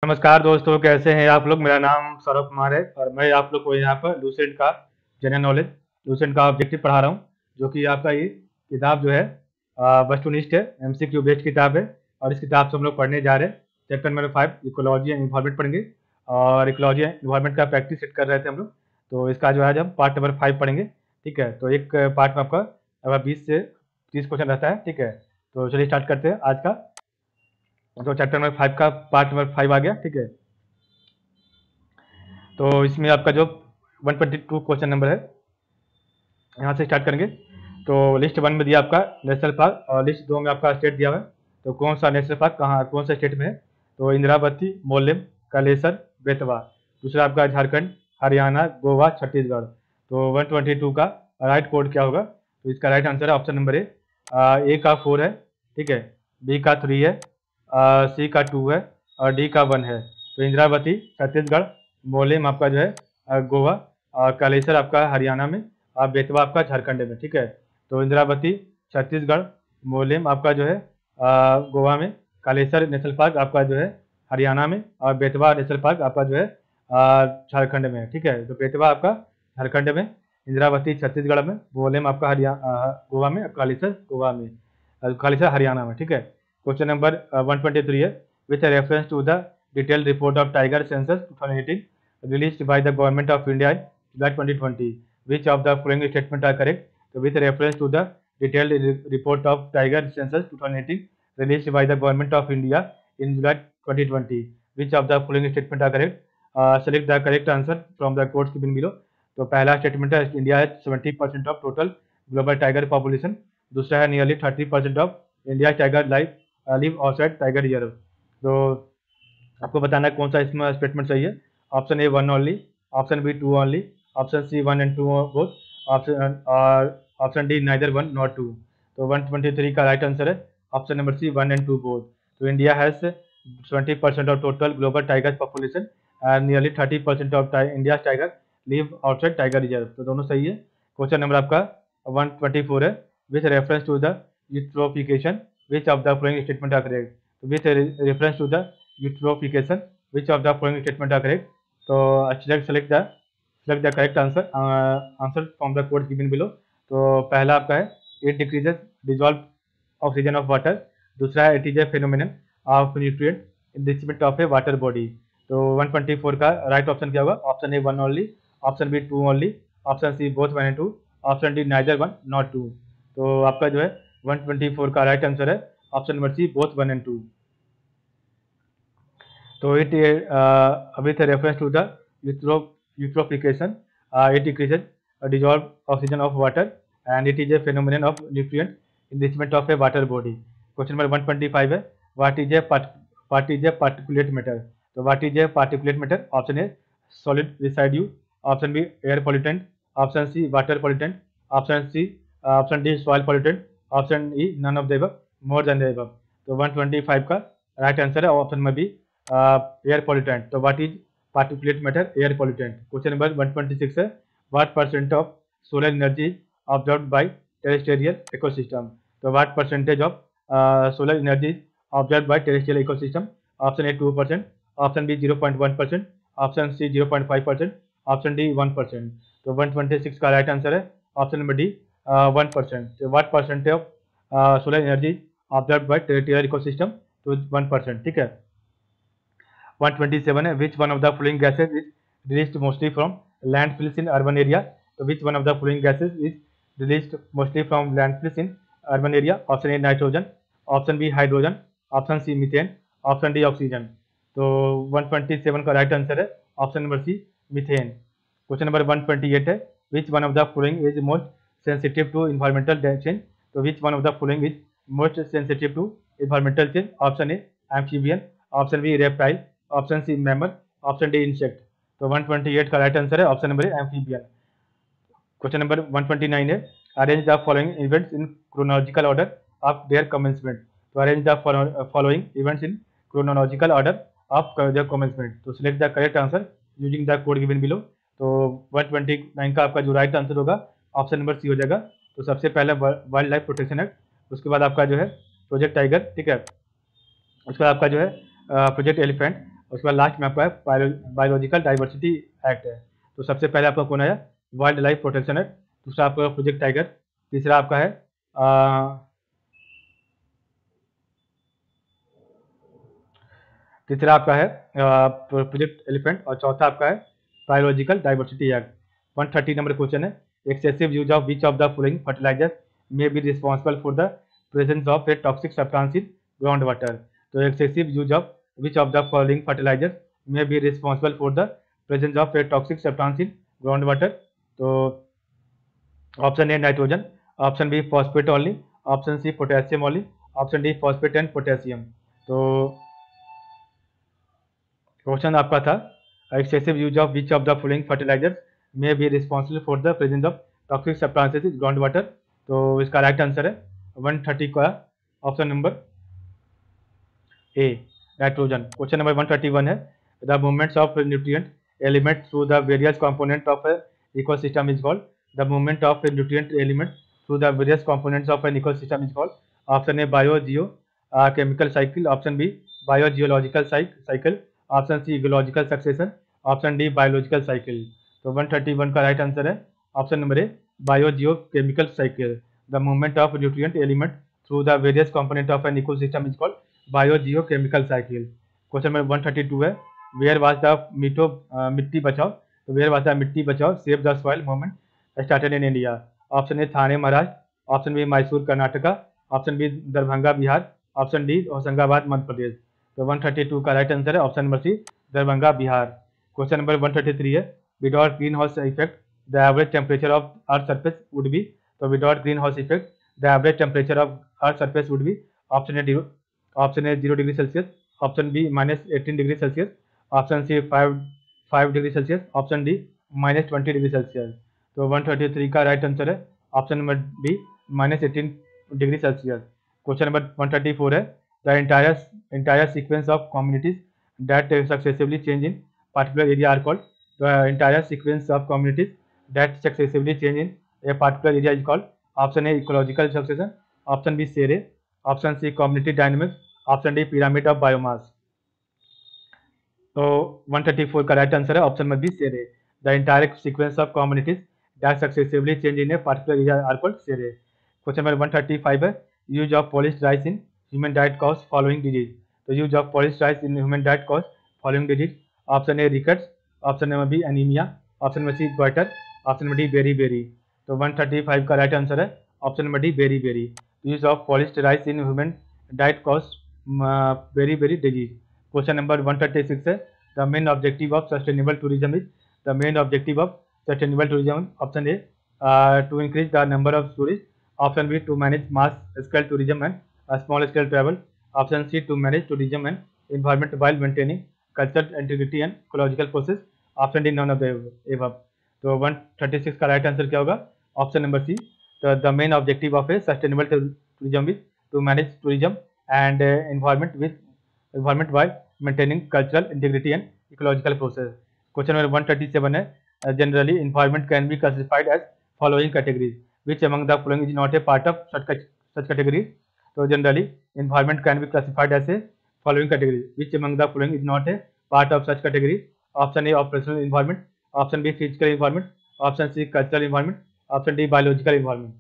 नमस्कार दोस्तों, कैसे हैं आप लोग। मेरा नाम सौरभ कुमार है और मैं आप लोग को यहाँ पर लूसेंट का जनरल नॉलेज, लूसेंट का ऑब्जेक्टिव पढ़ा रहा हूँ। जो कि आपका ये किताब जो है वस्तुनिष्ठ है, एमसीक्यू बेस्ड किताब है। और इस किताब से हम लोग पढ़ने जा रहे हैं chapter number 5 ecology and environment पढ़ेंगे। और इकोलॉजी एंड इन्वायरमेंट का प्रैक्टिस सेट कर रहे थे हम लोग, तो इसका जो है आज हम पार्ट नंबर 5 पढ़ेंगे। ठीक है, तो एक पार्ट में आपका 20 से 30 क्वेश्चन रहता है। ठीक है, तो चलिए स्टार्ट करते हैं आज का। तो चैप्टर नंबर 5 का पार्ट नंबर 5 आ गया। ठीक है, तो इसमें आपका जो 122 क्वेश्चन नंबर है, यहाँ से स्टार्ट करेंगे। तो लिस्ट 1 में दिया आपका नेशनल पार्क और लिस्ट 2 में आपका स्टेट दिया हुआ है। तो कौन सा नेशनल पार्क कहाँ कौन सा स्टेट में है, तो इंदिरावती, मोलेम, कालेसर, बेतवा। दूसरा आपका झारखंड, हरियाणा, गोवा, छत्तीसगढ़। तो 122 का राइट कोड क्या होगा, तो इसका राइट आंसर है ऑप्शन नंबर ए का 4 है। ठीक है, बी का 3 है, सी का 2 है और डी का 1 है। तो इंदिरावती छत्तीसगढ़, मोलेम आपका जो है गोवा और कालेसर आपका हरियाणा में और बेतवा आपका झारखंड में। ठीक है, तो इंदिरावती छत्तीसगढ़, मोलेम आपका जो है गोवा में, कालेसर नेशनल पार्क आपका जो है हरियाणा में और बेतवा नेशनल पार्क आपका जो है झारखंड में है। ठीक है, तो बेतवा आपका झारखंड में, इंदिरावती छत्तीसगढ़ में, मोलेम आपका हरियाणा गोवा में, कालेसर गोवा में, कालेसर हरियाणा में। ठीक है, क्वेश्चन नंबर 123 है, with reference to the detailed report of tiger census 2018 released by the government of India in July 2020. Which of the following statements are correct? So, with reference to the detailed report of tiger census 2018 released by the government of India in July 2020, which of the following statements are correct? Select the correct answer from the quotes given below. तो पहला statement है India है 70% of total global tiger population. दूसरा है nearly 30% of India tiger live outside tiger reserve. तो आपको बताना है कौन सा इसमें स्टेटमेंट सही है। Option A 1 only, option B 2 only, option C 1 and 2 both, option D neither 1 not 2। तो 123 का राइट आंसर है option number C 1 and 2 both. तो India has 20% of total global tiger population and nearly 30% of India tiger live outside tiger reserve. तो दोनों सही है। Question number आपका 124 है, with reference to the eutrophication which of the following statement are correct. तो with reference to the eutrophication which of the following statement are correct? So select the correct answer from the quotes given below. तो पहला आपका है it decreases dissolved oxygen of water। दूसरा है it is a phenomenon of nutrient enrichment of a water body। तो 124 का right option क्या होगा, option A 1 only, option B 2 only, option C both 1 and 2, option D neither 1 not 2। तो आपका जो है 124 का राइट आंसर है option number C both 1 and 2। तो it with reference to the eutrophication, it decreases dissolved oxygen of water and it is a phenomenon of nutrient enrichment of a water body। Question number 125 है, what is a particulate matter। तो what is a particulate matter? Option A solid residue, option B air pollutant, option C water pollutant, option D soil pollutant, option E none of the above, more than the above। तो 125 का right answer है option में B air pollutant. तो what is particulate matter, air pollutant. Question number 126 है, what percent of solar energy observed by terrestrial ecosystem. तो what percentage of solar energy observed by terrestrial ecosystem. Option A 2%, option B 0.1%, option C 0.5%, option D 1%। तो 126 का right answer है option number D 1%। तो what percentage of solar energy observed by terrestrial ecosystem, तो 1%। ठीक है, 127 है, which one of the following gases is released mostly from landfills in urban area. तो which one of the following gases is released mostly from landfills in urban area. Option A nitrogen, option B hydrogen, option C methane, option D oxygen. तो 127 का right answer है option number C methane. Question number 128 है, which one of the following is most sensitive to environmental change. तो which one of the following is most sensitive to environmental change. Option A amphibian, option B reptile, option C mammal, option D insect. तो 128 का right answer है option number A amphibian. Question number 129 है, arrange the following events in chronological order of their commencement. तो arrange the following events in chronological order of their commencement. तो select the correct answer using the code given below. तो 129 का आपका जो right answer होगा option number सी हो जाएगा। तो सबसे पहले वाइल्ड लाइफ प्रोटेक्शन एक्ट, उसके बाद आपका जो है प्रोजेक्ट टाइगर। ठीक है, उसके बाद आपका जो है प्रोजेक्ट एलिफेंट, उसके बाद लास्ट में आपका है बायोलॉजिकल डाइवर्सिटी एक्ट है। तो सबसे पहले आपका कौन आया, वाइल्ड लाइफ प्रोटेक्शन एक्ट, दूसरा आपका प्रोजेक्ट टाइगर, तीसरा आपका है प्रोजेक्ट एलिफेंट, और चौथा आपका है biological diversity act. 130 number question है, excessive use of which of the following fertilizer may be responsible for the presence of a toxic substance in ground water. तो excessive use of which of the following fertilizer may be responsible for the presence of a toxic substance in ground water. तो option A nitrogen, option B phosphate only, option C potassium only, option D phosphate and potassium. तो question आपका था excessive use of which of the following fertilizers may be responsible for the presence of toxic substances in ground water. तो इसका right answer है 130 का option number A, nitrogen. Question number 131 है, the movements of nutrient element through the various component of ecosystem is called, the movement of nutrient element through the various components of an ecosystem is called. Option A bio geo chemical cycle, option B bio geological cycle, option C ecological succession, option D biological cycle. तो 131 का right answer है option number A, bio geo chemical cycle. The movement of nutrient element through the various component of an ecosystem is called bio geo chemical cycle. Question number 132 है, where was the Mitti बचाओ, तो where was the Mitti Bachao save the soil movement started in India. Option A Thane Maharashtra, option B Mysore Karnataka, option B Darbhanga Bihar, option D Hoshangabad Madhya Pradesh. तो 132 का right answer है option number C, Darbhanga Bihar. Question number 133 है, without green house effect the average temperature of earth surface would be. तो without green house effect the average temperature of earth surface would be. Option A 0 degree Celsius, option B -18 degree Celsius, option C 5 degree Celsius, option D -20 degree Celsius. तो 133 का right answer है option number D, -18 degree Celsius. Question number 134 है, the entire sequence of communities that successively change in particular area are called, the entire sequence of communities that successively change in a particular area is called, option A ecological succession, option B SERE, option C community dynamics, option D pyramid of biomass। तो 134 का right answer है option number B SERE, the entire sequence of communities that successively change in a particular area are called SERE। Question number 135 है, use of polished rice in human diet cause following disease. तो use of polished rice in human diet cause following disease. Option A rickets, option number B anaemia, option number C goitre, option number D beri beri. तो 135 का right answer है option number D beri beri. Use of polished rice in human diet cause beri beri disease. Question number 136 है, the main objective of sustainable tourism is, the main objective of sustainable tourism, option A to increase the number of tourist, option B to manage mass scale tourism and small scale travel, option C to manage tourism and environment while maintaining cultural integrity and ecological process, option D none of the above। तो 136 का right answer क्या होगा, option number C, तो the main objective of a sustainable tourism is to manage tourism and environment while maintaining cultural integrity and ecological process। Question number 137 है, generally environment can be classified as following categories, which among the following is not a part of such categories। तो generally environment can be classified as a following categories, which among the following is not a part of such categories। Option A operational environment, option B physical environment, option C cultural environment, option D biological environment।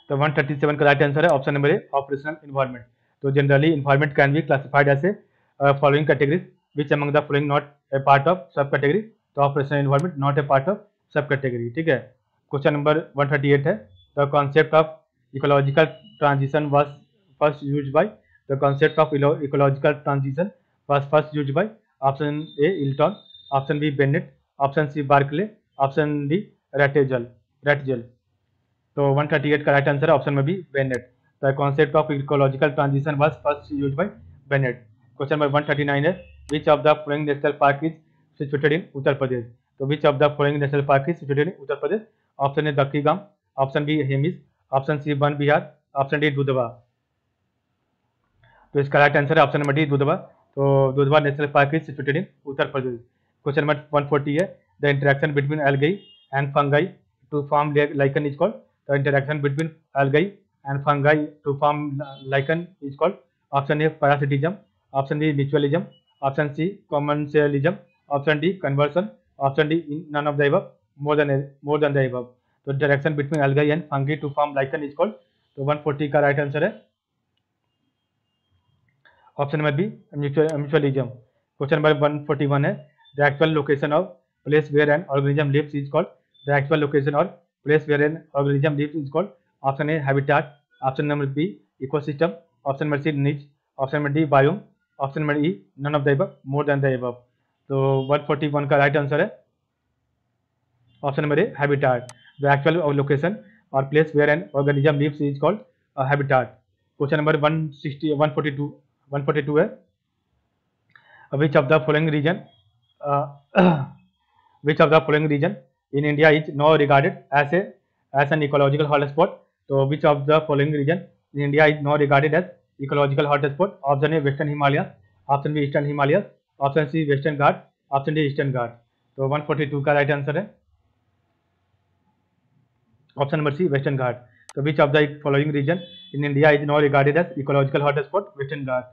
तो 137 का right answer है option number A operational environment। तो generally environment can be classified as a following categories, which among the following not a part of सब category। तो operational environment not a part of सब category, ठीक है। Question number 138 है, the concept of ecological transition was first used by, the concept of ecological transition was first used by, option A Elton, option B Bennett, option C Barclay, option D Ratzel। तो 138 का right answer है option में B Bennett, the concept of ecological transition was first used by Bennett. Question number 139 है, which of the following national park is situated in Uttar Pradesh. तो which of the following national park is situated in Uttar Pradesh, option A Dachigam, option B Hemis, option C Van Vihar, option D Dudhwa. तो इसका right answer है option number D Dudhwa. तो Dudhwa national park is situated in Uttar Pradesh. Question number 140 है, the interaction between algae and fungi to form lichen is called. The interaction between algae and fungi to form lichen is called, option A parasitism, option B mutualism, option C commercialism, option D conversion, option D none of the above, more than the above. तो direction between algae and fungi to form lichen is called. तो 140 का right answer है option number B mutualism. Question number 141 है the actual location of place where an organism lives is called. The actual location और place where an organism lives is called. Option A habitat, option number B ecosystem, option number C niche, option number D biome, option number E none of the above, more than the above. तो 141 का right answer है option number A habitat. The actual location और place where an organism lives is called habitat. Question number 142 है which of the following region which of the following region in India is now regarded as an ecological hotspot। तो which of the following region in India is now regarded as ecological hotspot? Option A western Himalaya, option B eastern Himalaya, option C western Ghat, option D eastern Ghat. तो 142 का right answer है option number C western Ghat. तो which of the following region in India is now regarded as ecological hotspot? Western Ghat.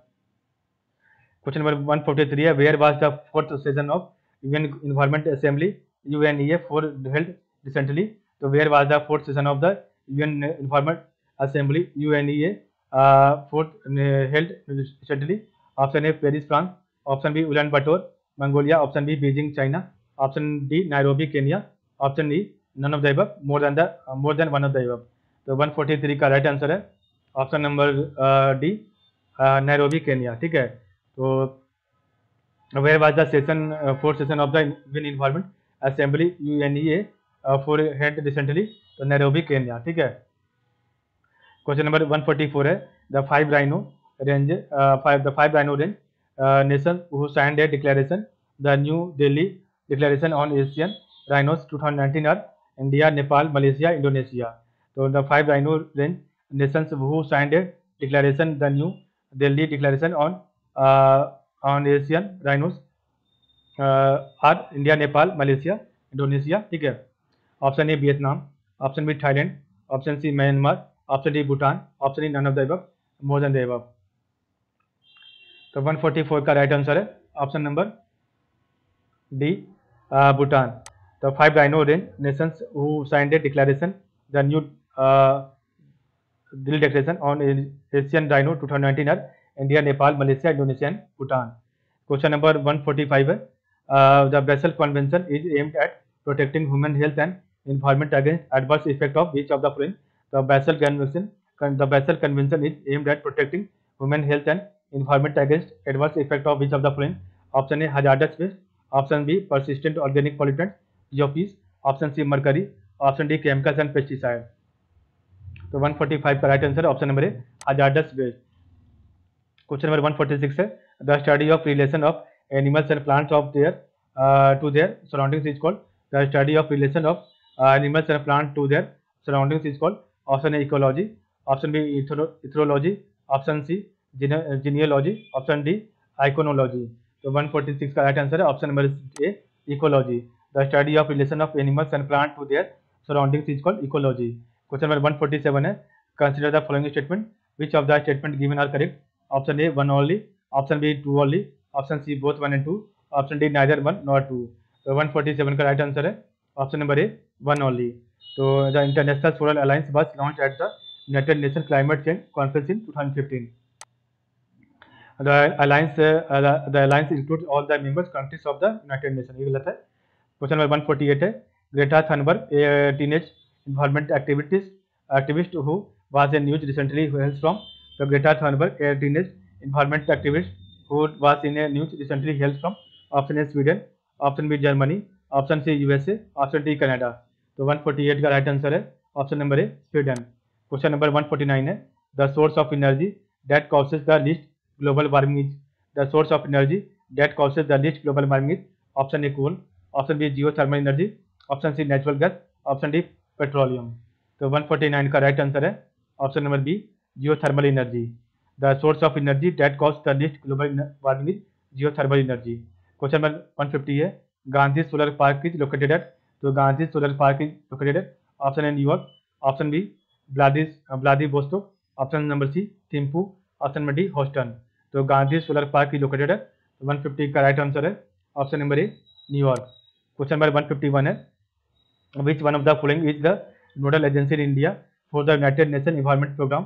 Question number 143 है where was the fourth session of UN environment assembly UNEA four held recently? तो where was the fourth session of the UN environment assembly UNEA fourth held recently? Option A Paris France, option B Ulaanbaatar Mongolia, option B Beijing China, option D Nairobi Kenya, option E none of the above, more than one of the above. तो 143 का right answer है option number D Nairobi Kenya. ठीक है, तो where was the session fourth session of the UN environment assembly UNEA four held recently? तो Nairobi Kenya. ठीक है, question number 144 है the five rhino range nation who signed a declaration the new Delhi declaration on Asian rhinos 2019 are India, Nepal, Malaysia, Indonesia. तो the five rhino range nations who signed a declaration the new Delhi declaration on Asian rhinos are India, Nepal, Malaysia, Indonesia. ठीक है, option A Vietnam, option B Thailand, option C Myanmar, option D Bhutan, option E none of the above, more than the above. तो 144 का right answer है option number D Bhutan. तो five rhino range nations who signed a declaration the new Delhi declaration on Asian rhino 2019 are India, Nepal, Malaysia, Indonesia and Bhutan. Question number 145 है the basal convention is aimed at protecting human health and environment against adverse effect of which of the following? The Basel Convention is aimed at protecting human health and environment against adverse effect of which of the following? Option A hazardous waste, option B persistent organic pollutants POPs, option C mercury, option D chemicals and pesticide। तो 145 का right answer option number A hazardous waste। Question number 146 है the study of relation of animals and plants of their to their surroundings is called. The study of relation of animals and plant to their surroundings is called। option A ecology, option B ethology, option C genealogy, option D iconology। तो 146 का right answer है option number A ecology. The study of relation of animals and plant to their surroundings is called ecology. Question number 147 है consider the following statement which of the statement given are correct? Option A one only, option B two only, option C both one and two, option D neither one not two. तो 147 का right answer है option number A one only. तो the international solar alliance was launch at the United nation climate change conference in 2015। The alliance includes all the members countries of the United Nations। ये गलत है। Question number 148 है Greta Thunberg a teenage environment activist who was in news recently hails from? तो Greta Thunberg a teenage environment activist who was in a news recently hails from? Option A Sweden, option B Germany, option C USA, option D Canada. तो 148 का right answer है option number A Sweden. Question number 149 है the source of energy that causes the least global warming is. The source of energy that causes the least global warming is. Option A coal, option B geothermal energy, option C natural gas, option D petroleum. तो 149 का right answer है option number B geothermal energy. The source of energy that cause the least global warming is geothermal energy. Question number 150 है Gandhi solar park is located at. तो Gandhi solar park is located at option A New York, option B Vladivostok, option number C Thimphu, option number D Houston. तो Gandhi solar park is located at तो 150 का right answer है option number A New York. Question number 151 है, which one of the following is the nodal agency in India for the United Nation environment programme.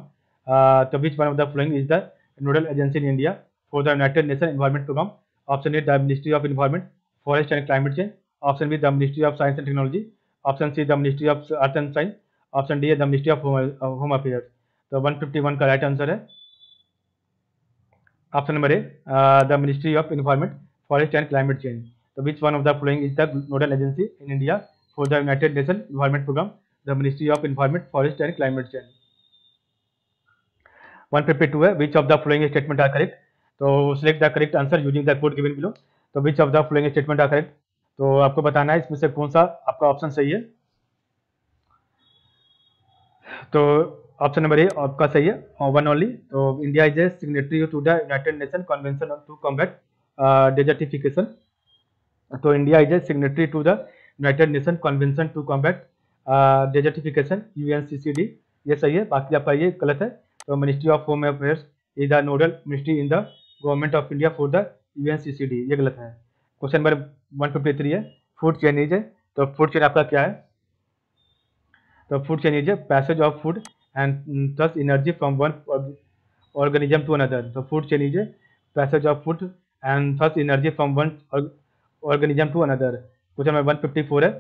तो which one of the following is the nodal agency in India for the United Nation environment programme. Option A the ministry of environment, forest and climate change. Option B the ministry of science and technology. Option C the ministry of earth and science. Option D है the ministry of home affairs. तो 151 का right answer है option number A the ministry of environment, forest and climate change. तो which one of the following is the nodal agency in India for the United Nation environment programme, the ministry of environment, forest and climate change. 152 है, which of the following statement are correct. तो select the correct answer using the code given below. तो which of the following statement are correct, तो आपको बताना है इसमें से कौन सा आपका ऑप्शन सही है। तो ऑप्शन नंबर ए आपका सही है, वन ओनली। तो India is a signatory to the United Nation convention to combat desertification. तो India is a signatory to the United Nation convention to combat desertification, UNCCD, ये सही है। बाकी आपका ये गलत है। तो ministry of home affairs is the nodal ministry in the government of India for the UNCCD, ये गलत है। क्वेश्चन नंबर 153 है, फूड चेन इज है। तो फूड चेन आपका क्या है, तो food chain is a passage of food and thus energy from one organism to another. So food chain is a passage of food and thus energy from one organism to another. Question number 154 है,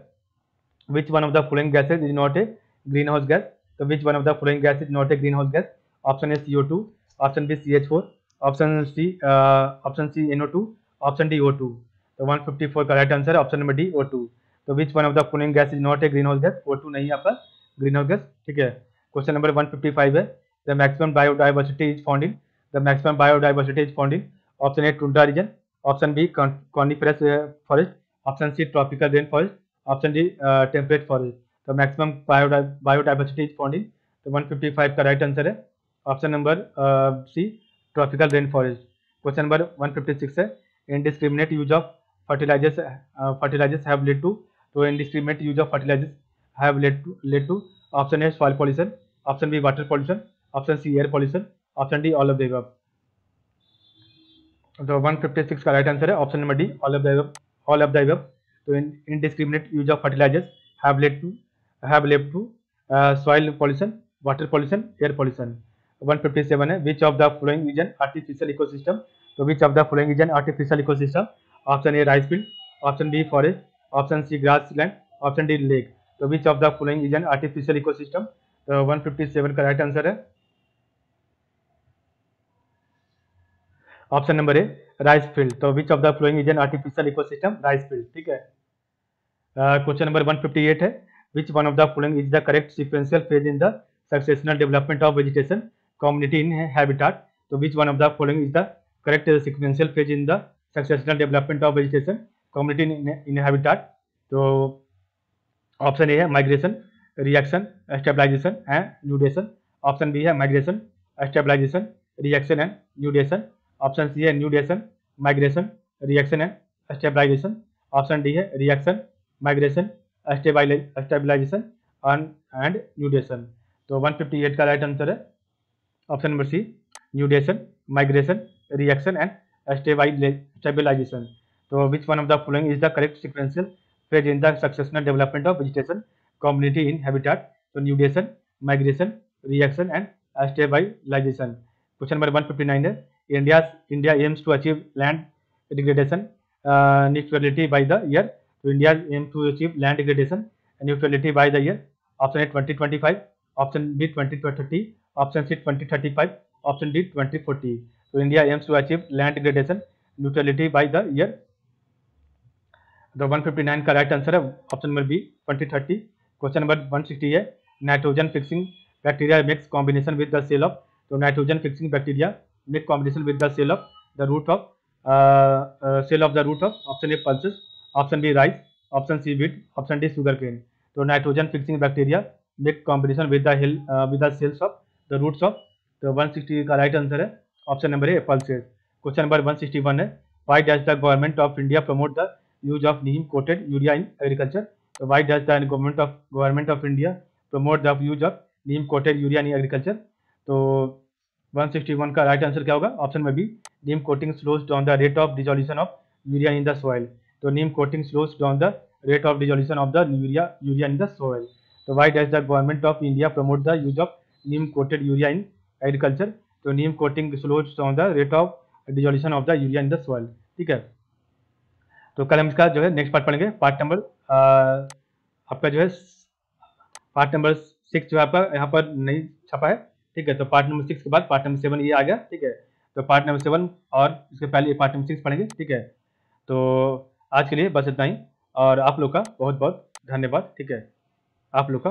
which one of the following gases is not a greenhouse gas? So which one of the following gas is not a greenhouse gas? Option A CO2, option B CH4, option C NO2, option D O2. तो 154 का right answer है option number D O2। तो which one of the following gas is not a greenhouse gas? O2 नहीं है आपका greenhouse gas, ठीक है। Question number 155 है, the maximum biodiversity is found in, the maximum biodiversity is found in option A tundra region, option B coniferous forest, option C tropical rain forest, option D temperate forest। तो maximum biodiversity is found in, तो 155 का right answer है option number C tropical rain forest। Question number 156 है, indiscriminate use of fertilizers have led to, तो indiscriminate use of fertilizers have led to option A soil pollution, option B water pollution, option C air pollution, option D all of the above. तो 156 का right answer है option number D all of the above, all of the above. तो indiscriminate use of fertilisers have led to soil pollution, water pollution, air pollution. 157 है, which of the following is an artificial ecosystem. तो which of the following is an artificial ecosystem, option A rice field, option B forest, option C grass land, option D lake. तो which of the following is an artificial ecosystem. तो 157 का right answer है option number A rice field. तो which of the following is an artificial ecosystem, rice field, ठीक है। Question number 158 है, which one of the following is the correct sequential phase in the successional development of vegetation community in habitat. तो which one of the following is the correct sequential phase in the successional development of vegetation community in habitat. तो option A है migration, reaction, stabilisation and nudation. Option B है migration, stabilisation, reaction and nudation. Option C है nudation, migration, reaction and stabilisation. Option D है reaction, migration, stabilisation and nudation. तो 158 का right answer है option number C nudation, migration, reaction and stabilisation. तो which one of the following is the correct sequential phase in the successional development of vegetation community in habitat. तो nudation, migration, reaction and stabilisation. Question number 159 है, India aims to achieve land degradation neutrality by the year. So India aims to achieve land degradation neutrality by the year. Option A 2025, option B 2030, option C 2035, option D 2040. So India aims to achieve land degradation neutrality by the year. The 159 का right answer है option number B 2030। Question number 160 है, nitrogen fixing bacteria mix combination with the cell of. तो nitrogen fixing bacteria make combination with the cell of the root of option A pulses, option B rice, option C wheat, option D sugarcane। तो nitrogen fixing bacteria make combination with the cells of the roots of। तो 160 का right answer है option number ए pulses। Question number 161 है, why does the government of India promote the use of neem coated urea in agriculture। तो why does the government of India promote the use of neem coated urea in agriculture। तो 161 का right answer क्या होगा? Option में B, neem coating slows down the rate of dissolution of urea in the soil. तो neem coating slows down the rate of dissolution of the urea in the soil. तो why does the government of India promote the use of neem coated urea in agriculture? तो neem coating slows down the rate of dissolution of the urea in the soil. ठीक है, तो कल हम इसका जो है नेक्स्ट पार्ट पढ़ेंगे। पार्ट नंबर आपका जो है पार्ट नंबर 6 जो है आपका यहाँ पर नहीं छपा है। ठीक है, तो पार्ट नंबर 6 के बाद पार्ट नंबर 7 ये आ गया। ठीक है, तो पार्ट नंबर 7 और इसके पहले पार्ट नंबर 6 पढ़ेंगे। ठीक है, तो आज के लिए बस इतना ही, और आप लोग का बहुत बहुत धन्यवाद। ठीक है, आप लोग का